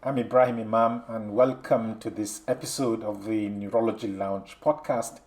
I'm Ibrahim Imam, and welcome to this episode of the Neurology Lounge podcast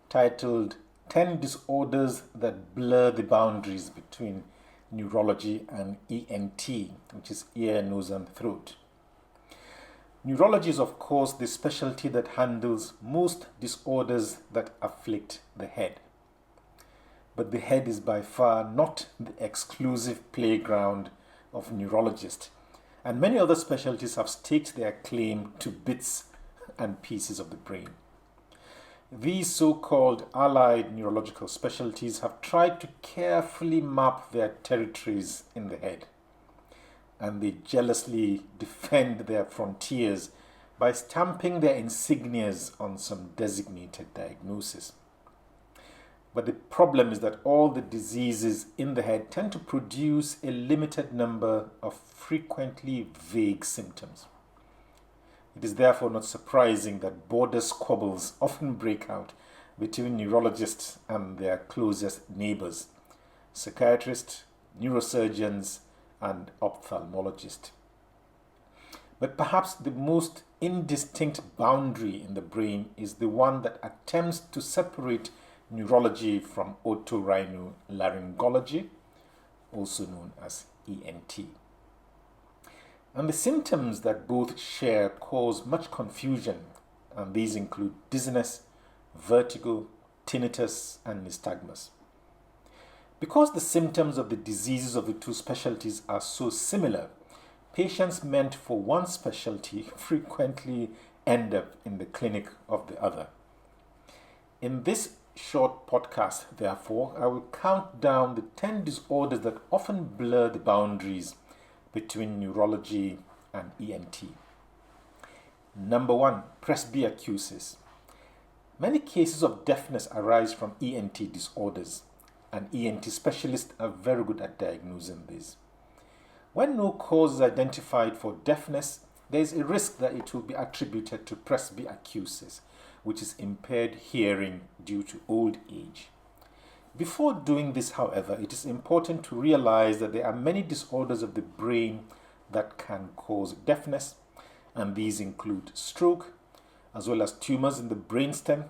titled 10 Disorders That Blur the Boundaries Between Neurology and ENT, which is ear, nose, and throat. Neurology is, of course, the specialty that handles most disorders that afflict the head. But the head is by far not the exclusive playground of neurologists, and many other specialties have staked their claim to bits and pieces of the brain. These so-called allied neurological specialties have tried to carefully map their territories in the head, and they jealously defend their frontiers by stamping their insignias on some designated diagnosis. But the problem is that all the diseases in the head tend to produce a limited number of frequently vague symptoms. It is therefore not surprising that border squabbles often break out between neurologists and their closest neighbors, psychiatrists, neurosurgeons, and ophthalmologists. But perhaps the most indistinct boundary in the brain is the one that attempts to separate neurology from otorhinolaryngology, also known as ENT. And the symptoms that both share cause much confusion, and these include dizziness, vertigo, tinnitus, and nystagmus. Because the symptoms of the diseases of the two specialties are so similar, patients meant for one specialty frequently end up in the clinic of the other. In this short podcast, therefore, I will count down the 10 disorders that often blur the boundaries between neurology and ENT. Number 1, presbyacusis. Many cases of deafness arise from ENT disorders, and ENT specialists are very good at diagnosing these. When no cause is identified for deafness, there is a risk that it will be attributed to presbyacusis, which is impaired hearing due to old age. Before doing this, however, it is important to realize that there are many disorders of the brain that can cause deafness, and these include stroke, as well as tumors in the brainstem,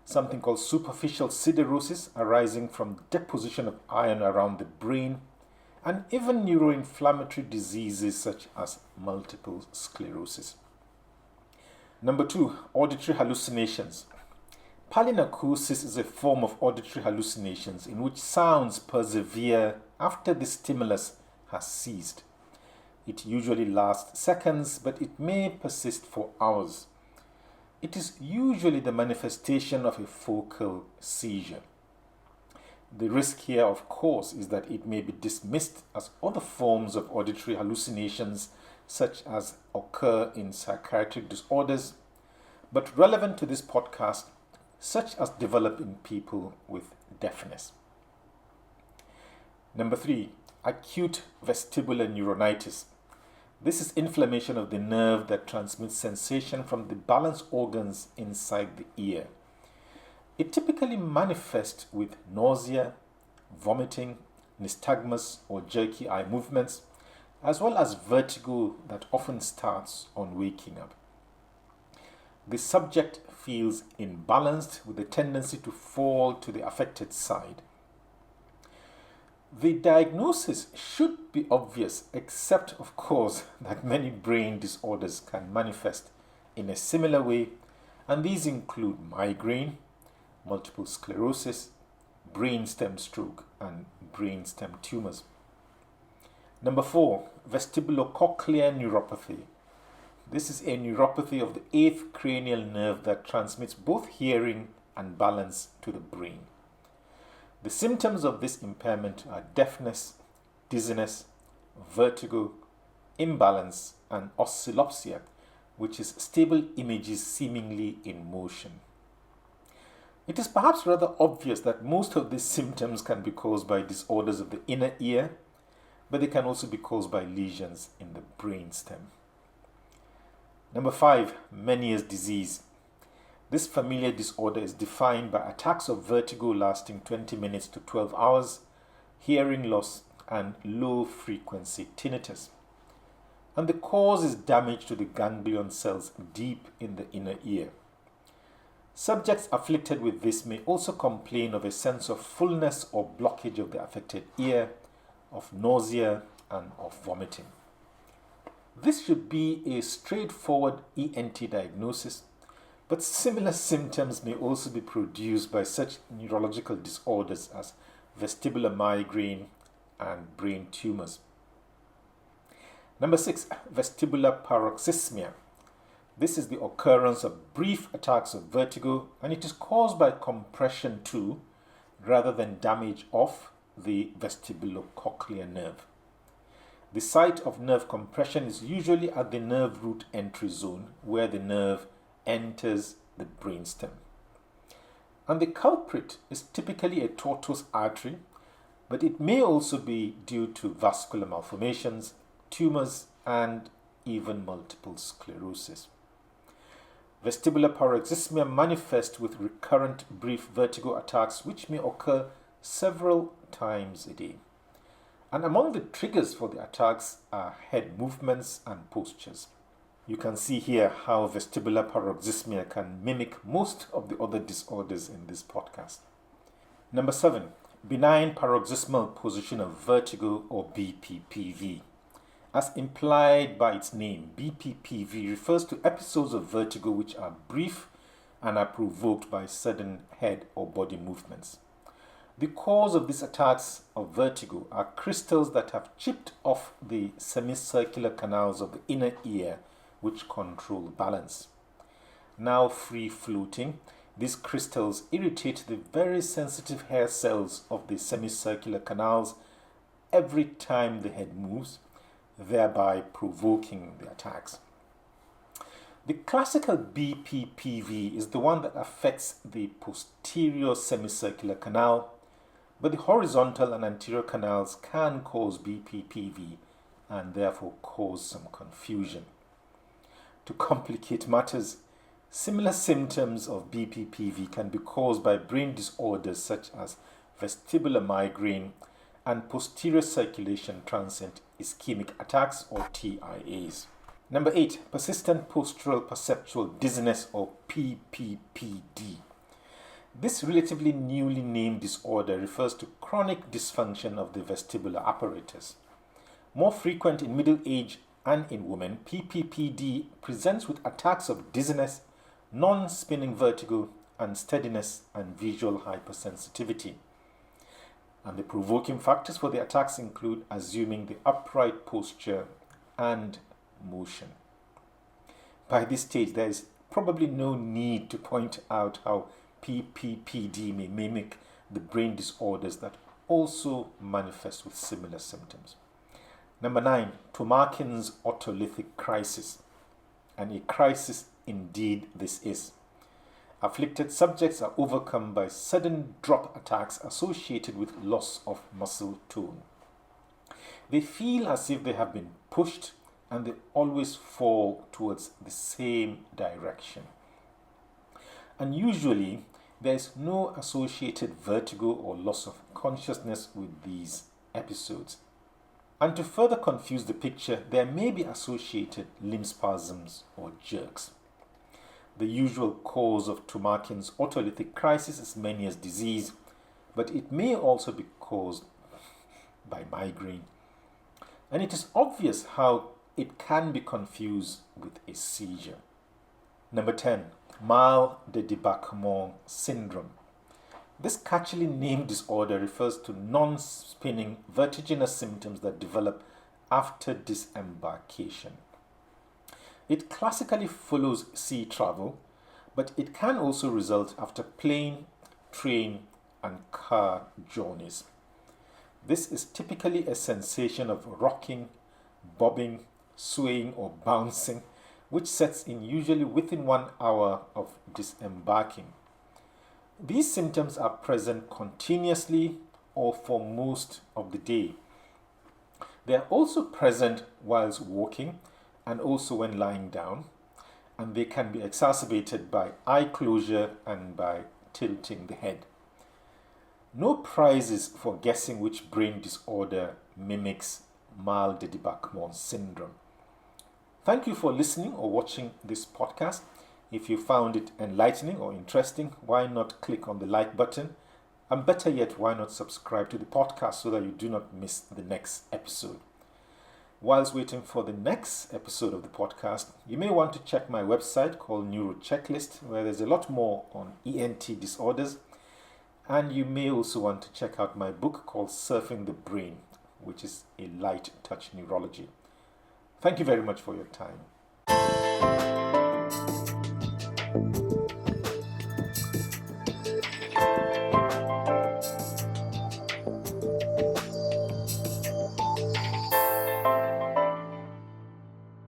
something called superficial siderosis arising from deposition of iron around the brain, and even neuroinflammatory diseases such as multiple sclerosis. Number 2, auditory hallucinations. Palinacousis is a form of auditory hallucinations in which sounds persevere after the stimulus has ceased. It usually lasts seconds, but it may persist for hours. It is usually the manifestation of a focal seizure. The risk here, of course, is that it may be dismissed as other forms of auditory hallucinations such as occur in psychiatric disorders, but relevant to this podcast, such as develop in people with deafness. Number 3, acute vestibular neuronitis. This is inflammation of the nerve that transmits sensation from the balance organs inside the ear. It typically manifests with nausea, vomiting, nystagmus or jerky eye movements, as well as vertigo that often starts on waking up. The subject feels imbalanced with a tendency to fall to the affected side. The diagnosis should be obvious, except, of course, that many brain disorders can manifest in a similar way, and these include migraine, multiple sclerosis, brainstem stroke, and brainstem tumors. Number 4, vestibulocochlear neuropathy. This is a neuropathy of the 8th cranial nerve that transmits both hearing and balance to the brain. The symptoms of this impairment are deafness, dizziness, vertigo, imbalance, and oscillopsia, which is stable images seemingly in motion. It is perhaps rather obvious that most of these symptoms can be caused by disorders of the inner ear, but they can also be caused by lesions in the brainstem. Number 5, Meniere's disease. This familiar disorder is defined by attacks of vertigo lasting 20 minutes to 12 hours, hearing loss, and low-frequency tinnitus. and the cause is damage to the ganglion cells deep in the inner ear. Subjects afflicted with this may also complain of a sense of fullness or blockage of the affected ear, of nausea, and of vomiting. This should be a straightforward ENT diagnosis, but similar symptoms may also be produced by such neurological disorders as vestibular migraine and brain tumors. Number 6, vestibular paroxysmia. This is the occurrence of brief attacks of vertigo, and it is caused by compression to, rather than damage of, the vestibulocochlear nerve. The site of nerve compression is usually at the nerve root entry zone, where the nerve enters the brainstem. And the culprit is typically a tortuous artery, but it may also be due to vascular malformations, tumors, and even multiple sclerosis. Vestibular paroxysmia manifests with recurrent brief vertigo attacks which may occur several times a day. And among the triggers for the attacks are head movements and postures. You can see here how vestibular paroxysmia can mimic most of the other disorders in this podcast. Number 7, benign paroxysmal position of vertigo, or BPPV. As implied by its name, BPPV refers to episodes of vertigo which are brief and are provoked by sudden head or body movements. The cause of these attacks of vertigo are crystals that have chipped off the semicircular canals of the inner ear which control balance. Now free floating, these crystals irritate the very sensitive hair cells of the semicircular canals every time the head moves, thereby provoking the attacks. The classical BPPV is the one that affects the posterior semicircular canal, but the horizontal and anterior canals can cause BPPV and therefore cause some confusion. To complicate matters, similar symptoms of BPPV can be caused by brain disorders such as vestibular migraine and posterior circulation transient ischemic attacks, or TIAs. Number 8, persistent postural perceptual dizziness, or PPPD. This relatively newly named disorder refers to chronic dysfunction of the vestibular apparatus. More frequent in middle age and in women, PPPD presents with attacks of dizziness, non-spinning vertigo, unsteadiness, and visual hypersensitivity. And the provoking factors for the attacks include assuming the upright posture and motion. By this stage, there is probably no need to point out how PPPD may mimic the brain disorders that also manifest with similar symptoms. Number 9, Tumarkin's autolytic crisis. And a crisis indeed this is. Afflicted subjects are overcome by sudden drop attacks associated with loss of muscle tone. They feel as if they have been pushed, and they always fall towards the same direction. And usually, there is no associated vertigo or loss of consciousness with these episodes. And to further confuse the picture, there may be associated limb spasms or jerks. The usual cause of Tumarkin's autolytic crisis is Meniere's disease, but it may also be caused by migraine. And it is obvious how it can be confused with a seizure. Number 10, mal de débarquement syndrome. This catchily named disorder refers to non-spinning vertiginous symptoms that develop after disembarkation. It classically follows sea travel, but it can also result after plane, train, and car journeys. This is typically a sensation of rocking, bobbing, swaying, or bouncing, which sets in usually within 1 hour of disembarking. These symptoms are present continuously or for most of the day. They are also present whilst walking and also when lying down, and they can be exacerbated by eye closure and by tilting the head. No prizes for guessing which brain disorder mimics mal de débarquement syndrome. Thank you for listening or watching this podcast. If you found it enlightening or interesting, why not click on the like button? And better yet, why not subscribe to the podcast so that you do not miss the next episode? Whilst waiting for the next episode of the podcast, you may want to check my website called Neuro Checklist, where there's a lot more on ENT disorders. And you may also want to check out my book called Surfing the Brain, which is a light touch neurology. Thank you very much for your time.